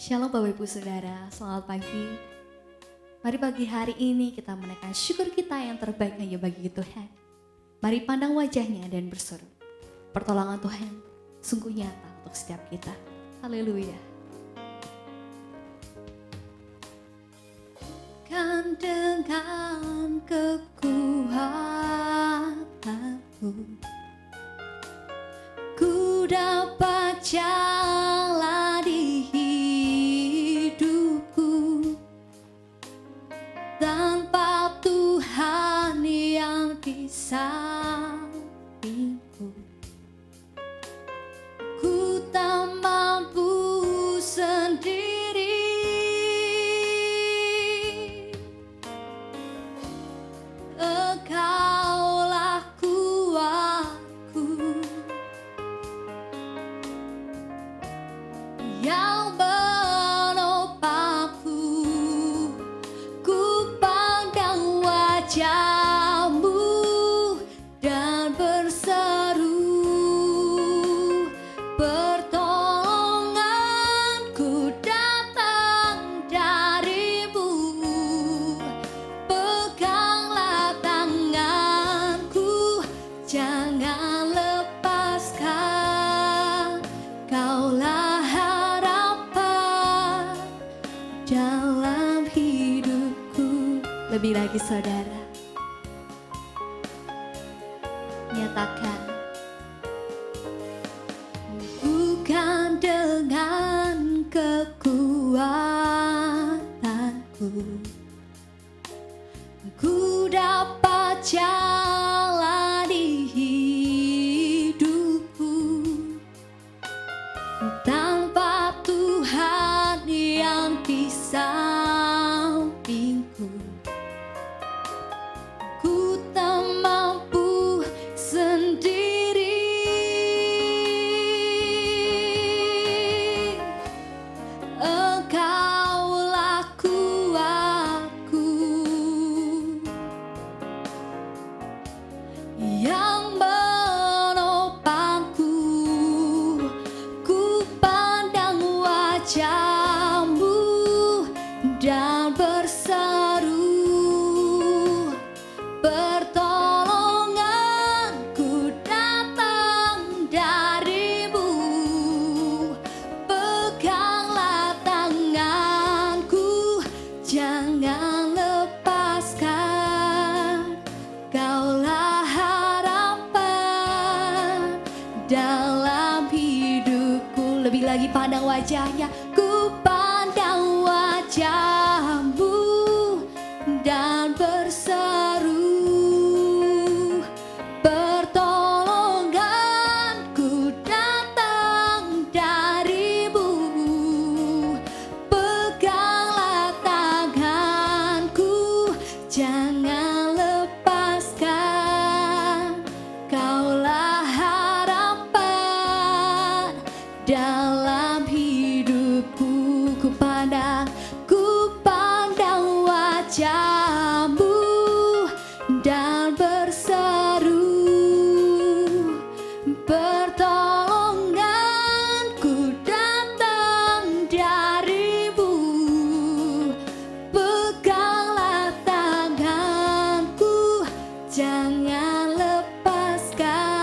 Shalom Bapak Ibu Saudara, selamat pagi. Mari pagi hari ini kita menaikkan syukur kita yang terbaik hanya bagi Tuhan. Mari pandang wajahnya dan berseru, pertolongan Tuhan sungguh nyata untuk setiap kita. Haleluya. Kan dengan kekuatanmu ku dapat jalani hidupku tanpa Tuhan yang di sampingku. Ku tak mampu sendiri, Engkaulah kuatku yang menopangku. Ku pandang wajah-Mu dan berseru, pertolonganku datang dari-Mu. Peganglah tanganku, jangan lepaskan. Kaulah harapan dalam hidupku. Lebih lagi saudara, nyatakan, bukan dengan kekuatanku ku dapat jalani hidupku tanpa Tuhan yang di sampingku. Ku tak mampu sendiri, Engkaulah kuatku yang menopangku. Ku pandang wajah-Mu dan berseru, pertolonganku datang dari-Mu. Peganglah tanganku, jangan lepaskan. Kaulah harapan dalam hidupku. Lebih lagi pandang wajahnya, ku pandang wajah-Mu dan berseru, pertolonganku datang dari-Mu. Peganglah tanganku, jangan lepaskan. Kaulah harapan dalam hidupku. Ku pandang wajah-Mu dan berseru, pertolonganku datang dari-Mu. Peganglah tanganku, jangan lepaskan.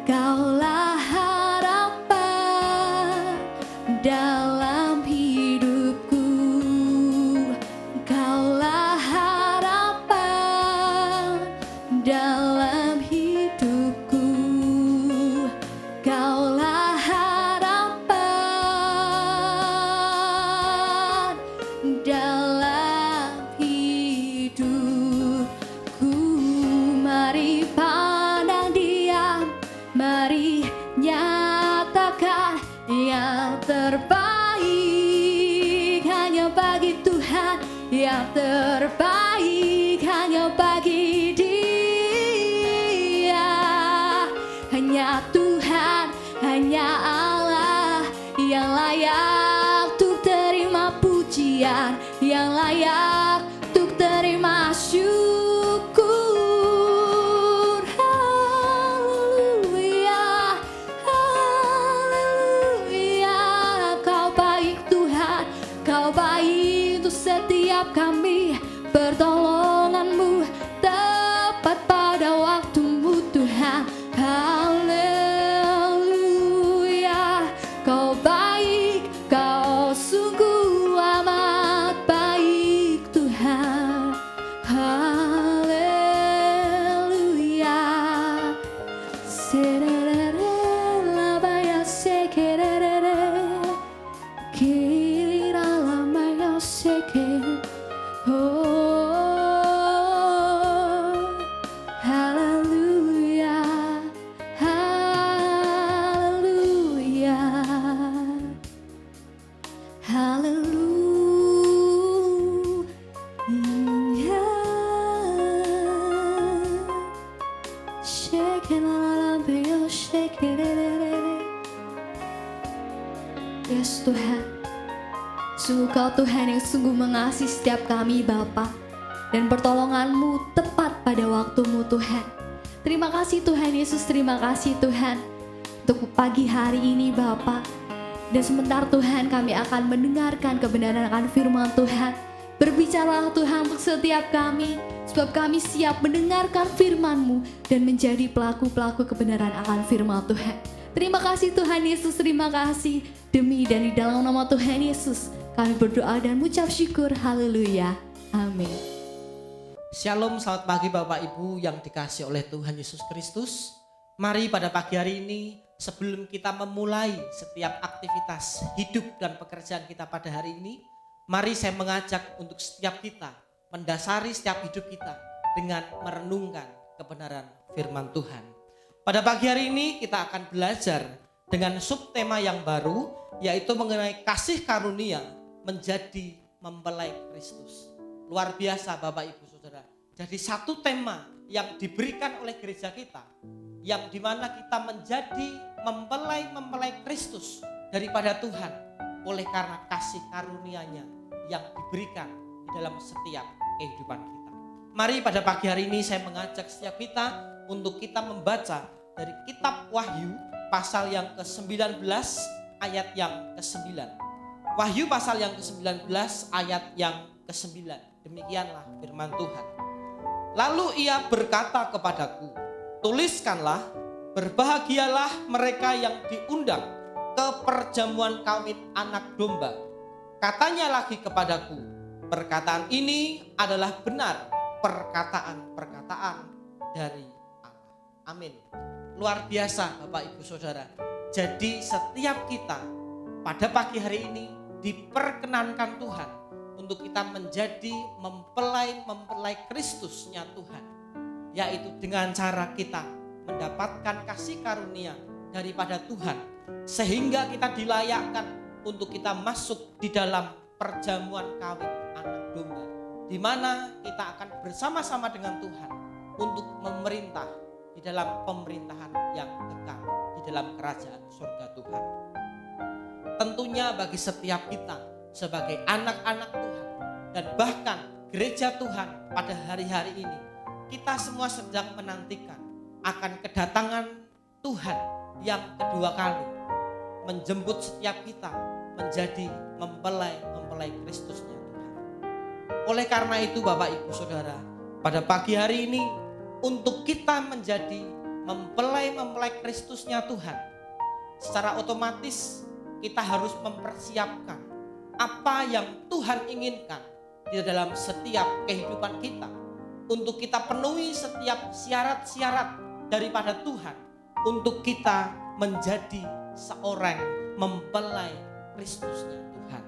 Kaulah harapan dalam hidupku. Kaulah harapan dalam hidupku. Kaulah harapan dalam hidupku. Mari pandang Dia, mari nyatakan yang terbaik hanya bagi Tuhan, yang terbaik hanya bagi Dia. Hanya Tuhan, hanya Allah yang layak untuk terima pujian, yang layak untuk terima syukur. Haleluya, haleluya. Kau baik setiap kami, pertolongan-Mu tepat pada waktu-Mu Tuhan. Haleluya, Kau baik, Kau sungguh amat baik Tuhan. Haleluya. Serere labaya sekerere, kirira lamaya seke. Oh, haleluya, haleluya, haleluya. Shekinah shekinah. Yes Tuhan, sungguh Kau Tuhan yang sungguh mengasihi setiap kami Bapa, dan pertolongan-Mu tepat pada waktu-Mu Tuhan. Terima kasih Tuhan Yesus, terima kasih Tuhan untuk pagi hari ini Bapa. Dan sebentar Tuhan kami akan mendengarkan kebenaran akan firman Tuhan. Berbicaralah Tuhan untuk setiap kami, sebab kami siap mendengarkan firman-Mu dan menjadi pelaku-pelaku kebenaran akan firman Tuhan. Terima kasih Tuhan Yesus, terima kasih. Demi dan di dalam nama Tuhan Yesus kami berdoa dan mengucap syukur. Haleluya, amin. Shalom, selamat pagi Bapak Ibu yang dikasihi oleh Tuhan Yesus Kristus. Mari pada pagi hari ini, sebelum kita memulai setiap aktivitas hidup dan pekerjaan kita pada hari ini, mari saya mengajak untuk setiap kita mendasari setiap hidup kita dengan merenungkan kebenaran firman Tuhan. Pada pagi hari ini kita akan belajar dengan subtema yang baru, yaitu mengenai kasih karunia menjadi mempelai Kristus. Luar biasa Bapak Ibu Saudara. Jadi satu tema yang diberikan oleh gereja kita, yang dimana kita menjadi mempelai Kristus daripada Tuhan, oleh karena kasih karunia-Nya yang diberikan di dalam setiap kehidupan kita. Mari pada pagi hari ini saya mengajak setiap kita untuk kita membaca dari kitab Wahyu pasal yang ke-19 ayat yang ke-9. Wahyu pasal yang ke-19 ayat yang ke-9. Demikianlah firman Tuhan. Lalu ia berkata kepadaku, tuliskanlah, berbahagialah mereka yang diundang ke perjamuan kawin anak domba. Katanya lagi kepadaku, perkataan ini adalah benar, perkataan-perkataan dari Allah. Amin. Luar biasa Bapak Ibu Saudara. Jadi setiap kita pada pagi hari ini diperkenankan Tuhan untuk kita menjadi mempelai Kristusnya Tuhan. Yaitu dengan cara kita mendapatkan kasih karunia daripada Tuhan, sehingga kita dilayakkan untuk kita masuk di dalam perjamuan kawin anak domba, di mana kita akan bersama-sama dengan Tuhan untuk memerintah di dalam pemerintahan yang kekal di dalam kerajaan surga Tuhan. Tentunya bagi setiap kita sebagai anak-anak Tuhan dan bahkan gereja Tuhan pada hari-hari ini, kita semua sedang menantikan akan kedatangan Tuhan yang kedua kali, menjemput setiap kita menjadi mempelai Kristusnya Tuhan. Oleh karena itu Bapak Ibu Saudara, pada pagi hari ini untuk kita menjadi mempelai Kristusnya Tuhan, secara otomatis kita harus mempersiapkan apa yang Tuhan inginkan di dalam setiap kehidupan kita, untuk kita penuhi setiap syarat-syarat daripada Tuhan untuk kita menjadi seorang mempelai Kristusnya Tuhan.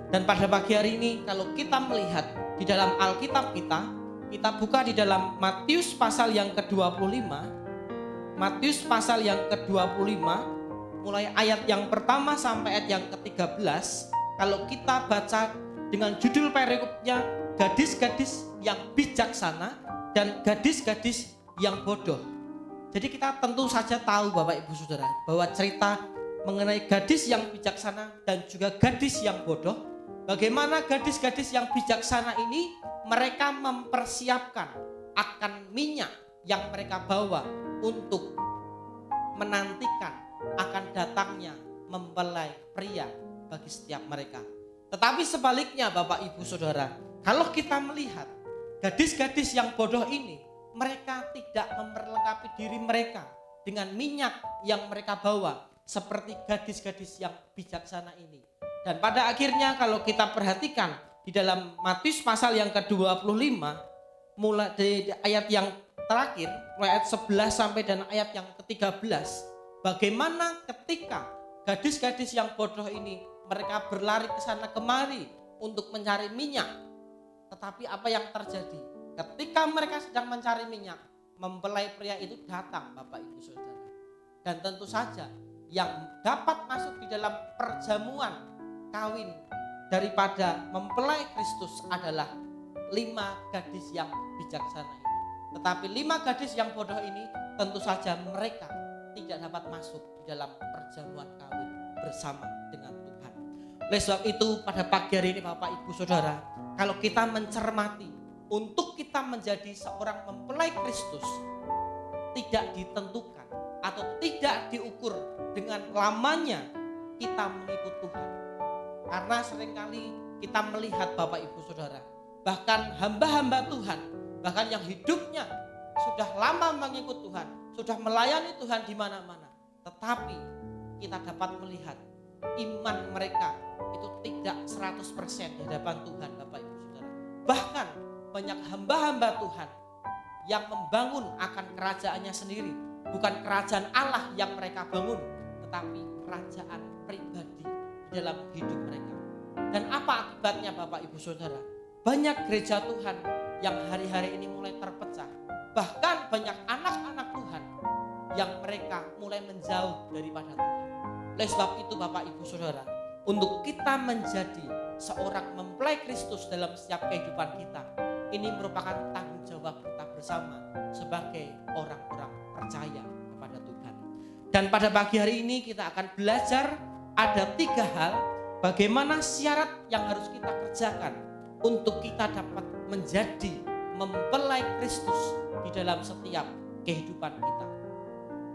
Dan pada pagi hari ini kalau kita melihat di dalam Alkitab kita buka di dalam Matius pasal yang ke-25. Matius pasal yang ke-25 mulai ayat yang pertama sampai ayat yang ke-13. Kalau kita baca dengan judul perikopnya, gadis-gadis yang bijaksana dan gadis-gadis yang bodoh. Jadi kita tentu saja tahu Bapak Ibu Saudara bahwa cerita mengenai gadis yang bijaksana dan juga gadis yang bodoh, bagaimana gadis-gadis yang bijaksana ini mereka mempersiapkan akan minyak yang mereka bawa untuk menantikan akan datangnya mempelai pria bagi setiap mereka. Tetapi sebaliknya Bapak Ibu Saudara, kalau kita melihat gadis-gadis yang bodoh ini, mereka tidak memperlengkapi diri mereka dengan minyak yang mereka bawa seperti gadis-gadis yang bijaksana ini. Dan pada akhirnya kalau kita perhatikan di dalam Matius pasal yang ke-25, mulai dari ayat yang terakhir, mulai ayat 11 sampai dan ayat yang ke-13, bagaimana ketika gadis-gadis yang bodoh ini mereka berlari ke sana kemari untuk mencari minyak. Tetapi apa yang terjadi? Ketika mereka sedang mencari minyak, mempelai pria itu datang, Bapak Ibu Saudara. Dan tentu saja yang dapat masuk di dalam perjamuan kawin daripada mempelai Kristus adalah 5 gadis yang bijaksana ini. Tetapi 5 gadis yang bodoh ini tentu saja mereka tidak dapat masuk di dalam perjamuan kawin bersama dengan Tuhan. Oleh sebab itu pada pagi hari ini Bapak Ibu Saudara, kalau kita mencermati untuk kita menjadi seorang mempelai Kristus tidak ditentukan atau tidak diukur dengan lamanya kita mengikut Tuhan. Karena seringkali kita melihat Bapak Ibu Saudara, bahkan hamba-hamba Tuhan, bahkan yang hidupnya sudah lama mengikut Tuhan, sudah melayani Tuhan di mana-mana, tetapi kita dapat melihat iman mereka itu tidak 100% di hadapan Tuhan, Bapak Ibu Saudara. Bahkan banyak hamba-hamba Tuhan yang membangun akan kerajaannya sendiri, bukan kerajaan Allah yang mereka bangun, tetapi kerajaan pribadi di dalam hidup mereka. Dan apa akibatnya Bapak Ibu Saudara? Banyak gereja Tuhan yang hari-hari ini mulai terpecah. Bahkan banyak anak-anak Tuhan yang mereka mulai menjauh daripada Tuhan. Oleh sebab itu Bapak Ibu Saudara, untuk kita menjadi seorang mempelai Kristus dalam setiap kehidupan kita, ini merupakan tanggung jawab kita bersama sebagai orang-orang percaya kepada Tuhan. Dan pada pagi hari ini kita akan belajar ada 3 hal bagaimana syarat yang harus kita kerjakan untuk kita dapat menjadi mempelai Kristus di dalam setiap kehidupan kita.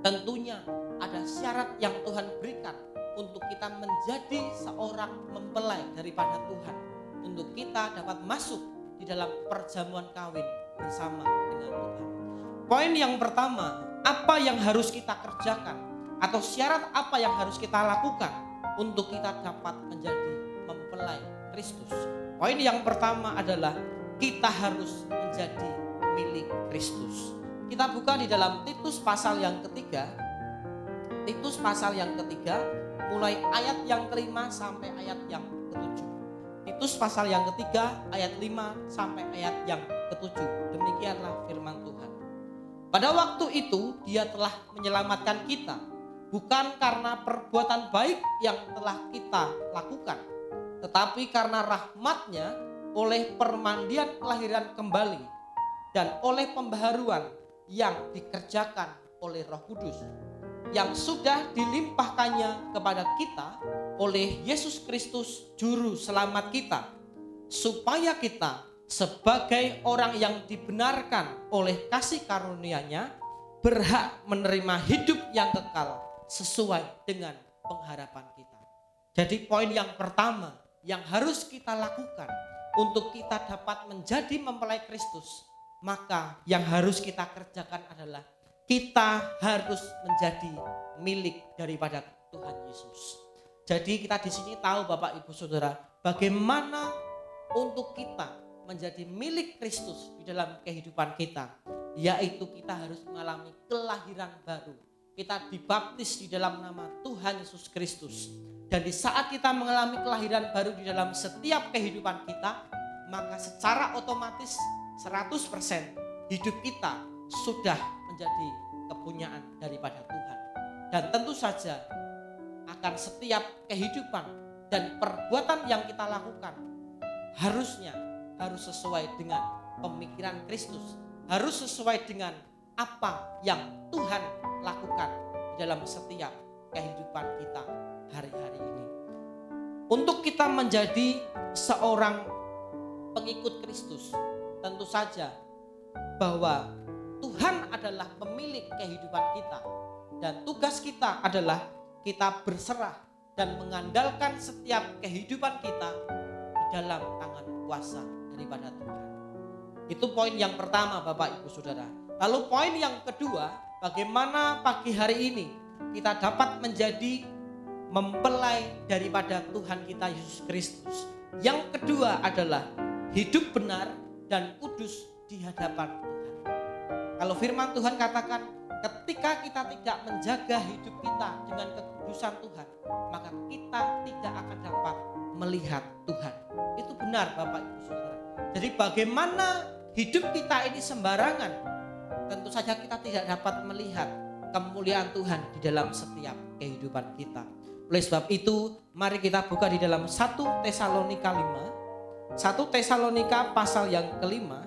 Tentunya ada syarat yang Tuhan berikan untuk kita menjadi seorang mempelai daripada Tuhan, untuk kita dapat masuk di dalam perjamuan kawin bersama dengan Tuhan. Poin yang pertama, apa yang harus kita kerjakan atau syarat apa yang harus kita lakukan untuk kita dapat menjadi mempelai Kristus. Poin yang pertama adalah kita harus menjadi milik Kristus. Kita buka di dalam Titus pasal yang ketiga. Titus pasal yang ketiga mulai ayat yang ke-5 sampai ayat yang ke-7. Titus pasal yang ketiga ayat 5 sampai ayat yang ke-7. Demikianlah firman Tuhan. Pada waktu itu dia telah menyelamatkan kita, bukan karena perbuatan baik yang telah kita lakukan, tetapi karena rahmat-Nya oleh permandian kelahiran kembali dan oleh pembaharuan yang dikerjakan oleh Roh Kudus yang sudah dilimpahkannya kepada kita oleh Yesus Kristus juru selamat kita, supaya kita sebagai orang yang dibenarkan oleh kasih karunia-Nya berhak menerima hidup yang kekal sesuai dengan pengharapan kita. Jadi poin yang pertama yang harus kita lakukan untuk kita dapat menjadi mempelai Kristus, maka yang harus kita kerjakan adalah kita harus menjadi milik daripada Tuhan Yesus. Jadi kita di sini tahu Bapak Ibu Saudara, bagaimana untuk kita menjadi milik Kristus di dalam kehidupan kita, yaitu kita harus mengalami kelahiran baru. Kita dibaptis di dalam nama Tuhan Yesus Kristus. Dan di saat kita mengalami kelahiran baru di dalam setiap kehidupan kita, maka secara otomatis 100% hidup kita sudah menjadi kepunyaan daripada Tuhan. Dan tentu saja akan setiap kehidupan dan perbuatan yang kita lakukan harus sesuai dengan pemikiran Kristus, harus sesuai dengan apa yang Tuhan lakukan di dalam setiap kehidupan kita hari-hari ini. Untuk kita menjadi seorang pengikut Kristus, tentu saja bahwa Tuhan adalah pemilik kehidupan kita, dan tugas kita adalah kita berserah dan mengandalkan setiap kehidupan kita dalam tangan kuasa daripada Tuhan. Itu poin yang pertama Bapak Ibu Saudara. Lalu poin yang kedua, bagaimana pagi hari ini kita dapat menjadi mempelai daripada Tuhan kita Yesus Kristus. Yang kedua adalah hidup benar dan kudus di hadapan Tuhan. Kalau firman Tuhan katakan, ketika kita tidak menjaga hidup kita dengan kekudusan Tuhan, maka kita tidak akan dapat melihat Tuhan. Itu benar Bapak Ibu Saudara. Jadi bagaimana hidup kita ini sembarangan, tentu saja kita tidak dapat melihat kemuliaan Tuhan di dalam setiap kehidupan kita. Oleh sebab itu, mari kita buka di dalam 1 Tesalonika 5. 1 Tesalonika pasal yang kelima,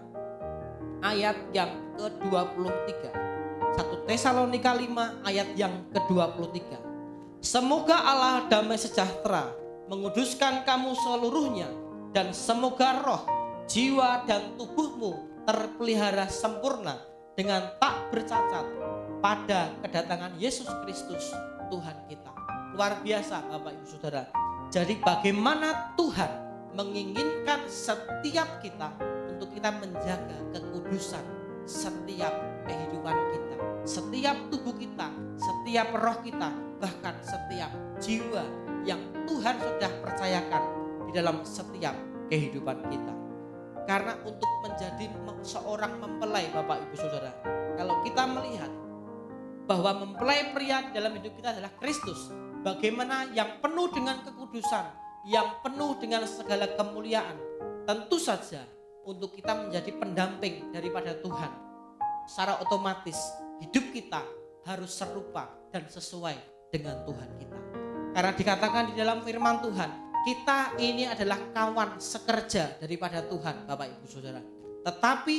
ayat yang ke-23. 1 Tesalonika 5 ayat yang ke-23. Semoga Allah damai sejahtera menguduskan kamu seluruhnya, dan semoga roh, jiwa dan tubuhmu terpelihara sempurna dengan tak bercacat pada kedatangan Yesus Kristus Tuhan kita. Luar biasa Bapak Ibu Saudara. Jadi bagaimana Tuhan menginginkan setiap kita untuk kita menjaga kekudusan setiap kehidupan kita, setiap tubuh kita, setiap roh kita, bahkan setiap jiwa yang Tuhan sudah percayakan di dalam setiap kehidupan kita. Karena untuk menjadi seorang mempelai Bapak Ibu Saudara, kalau kita melihat bahwa mempelai pria dalam hidup kita adalah Kristus, bagaimana yang penuh dengan kekudusan, yang penuh dengan segala kemuliaan, tentu saja untuk kita menjadi pendamping daripada Tuhan, secara otomatis hidup kita harus serupa dan sesuai dengan Tuhan kita. Karena dikatakan di dalam firman Tuhan, kita ini adalah kawan sekerja daripada Tuhan Bapak Ibu Saudara. Tetapi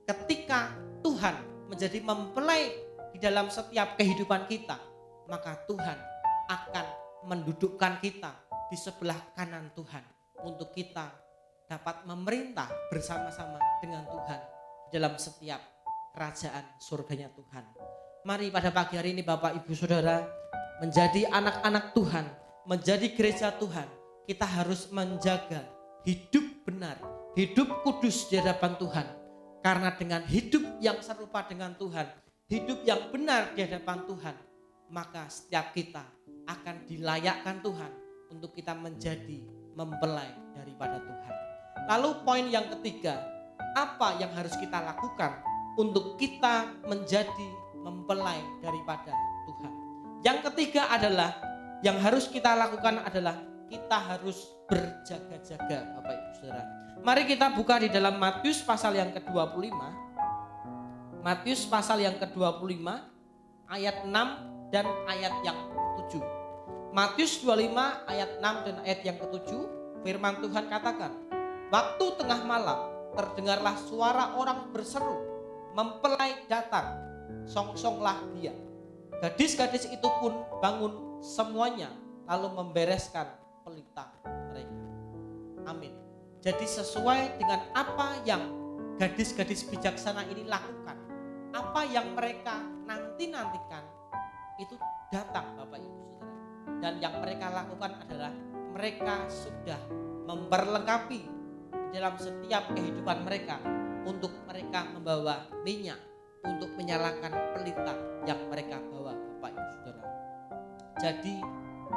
ketika Tuhan menjadi mempelai di dalam setiap kehidupan kita, maka Tuhan akan mendudukkan kita di sebelah kanan Tuhan untuk kita dapat memerintah bersama-sama dengan Tuhan dalam setiap kerajaan surganya Tuhan. Mari pada pagi hari ini Bapak Ibu Saudara, menjadi anak-anak Tuhan, menjadi gereja Tuhan, kita harus menjaga hidup benar, hidup kudus di hadapan Tuhan. Karena dengan hidup yang serupa dengan Tuhan, hidup yang benar di hadapan Tuhan, maka setiap kita akan dilayakkan Tuhan untuk kita menjadi mempelai daripada Tuhan. Lalu poin yang ketiga, apa yang harus kita lakukan untuk kita menjadi mempelai daripada Tuhan? Yang ketiga adalah, yang harus kita lakukan adalah kita harus berjaga-jaga Bapak Ibu Saudara. Mari kita buka di dalam Matius pasal yang ke-25. Matius pasal yang ke-25 ayat 6 dan ayat yang 7. Matius 25 ayat 6 dan ayat yang ke-7, firman Tuhan katakan, waktu tengah malam terdengarlah suara orang berseru, mempelai datang, songsonglah dia. Gadis-gadis itu pun bangun semuanya, lalu membereskan pelita mereka. Amin. Jadi sesuai dengan apa yang gadis-gadis bijaksana ini lakukan, apa yang mereka nanti-nantikan, itu datang Bapak Ibu Saudara. Dan yang mereka lakukan adalah mereka sudah memperlengkapi dalam setiap kehidupan mereka untuk mereka membawa minyak untuk menyalakan pelita yang mereka bawa Bapak Ibu Saudara. Jadi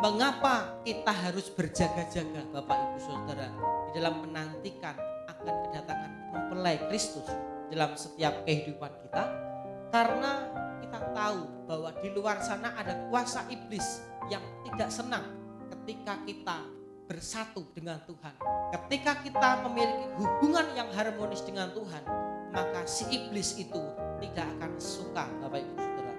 mengapa kita harus berjaga-jaga Bapak Ibu Saudara di dalam menantikan akan kedatangan mempelai Kristus dalam setiap kehidupan kita? Karena kita tahu bahwa di luar sana ada kuasa iblis yang tidak senang ketika kita bersatu dengan Tuhan. Ketika kita memiliki hubungan yang harmonis dengan Tuhan, maka si iblis itu tidak akan suka Bapak Ibu Saudara.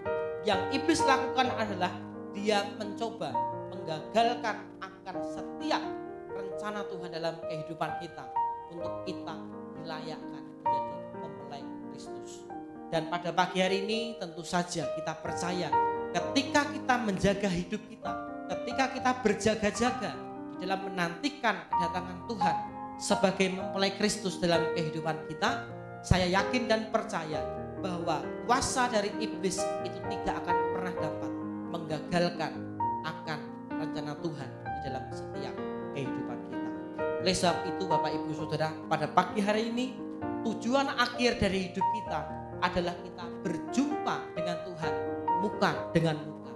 Yang iblis lakukan adalah dia mencoba menggagalkan akan setiap rencana Tuhan dalam kehidupan kita untuk kita dilayakkan menjadi mempelai Kristus. Dan pada pagi hari ini tentu saja kita percaya ketika kita menjaga hidup kita, ketika kita berjaga-jaga di dalam menantikan kedatangan Tuhan sebagai mempelai Kristus dalam kehidupan kita, saya yakin dan percaya bahwa kuasa dari iblis itu tidak akan pernah dapat menggagalkan akan rencana Tuhan di dalam setiap kehidupan kita. Oleh sebab itu Bapak Ibu Saudara, pada pagi hari ini tujuan akhir dari hidup kita adalah kita berjumpa dengan Tuhan muka dengan muka.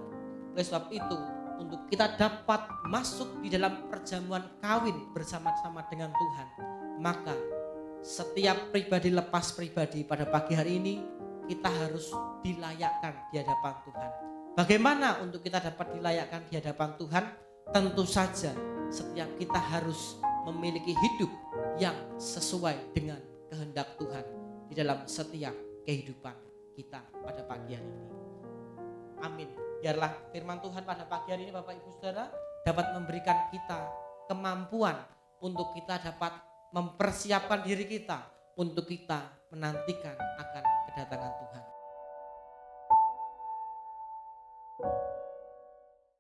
Oleh sebab itu, untuk kita dapat masuk di dalam perjamuan kawin bersama-sama dengan Tuhan, maka setiap pribadi lepas pribadi pada pagi hari ini kita harus dilayakkan di hadapan Tuhan. Bagaimana untuk kita dapat dilayakkan di hadapan Tuhan? Tentu saja setiap kita harus memiliki hidup yang sesuai dengan kehendak Tuhan di dalam setiap kehidupan kita pada pagi hari ini. Amin. Biarlah firman Tuhan pada pagi hari ini Bapak Ibu Saudara dapat memberikan kita kemampuan untuk kita dapat mempersiapkan diri kita untuk kita menantikan akan kedatangan Tuhan.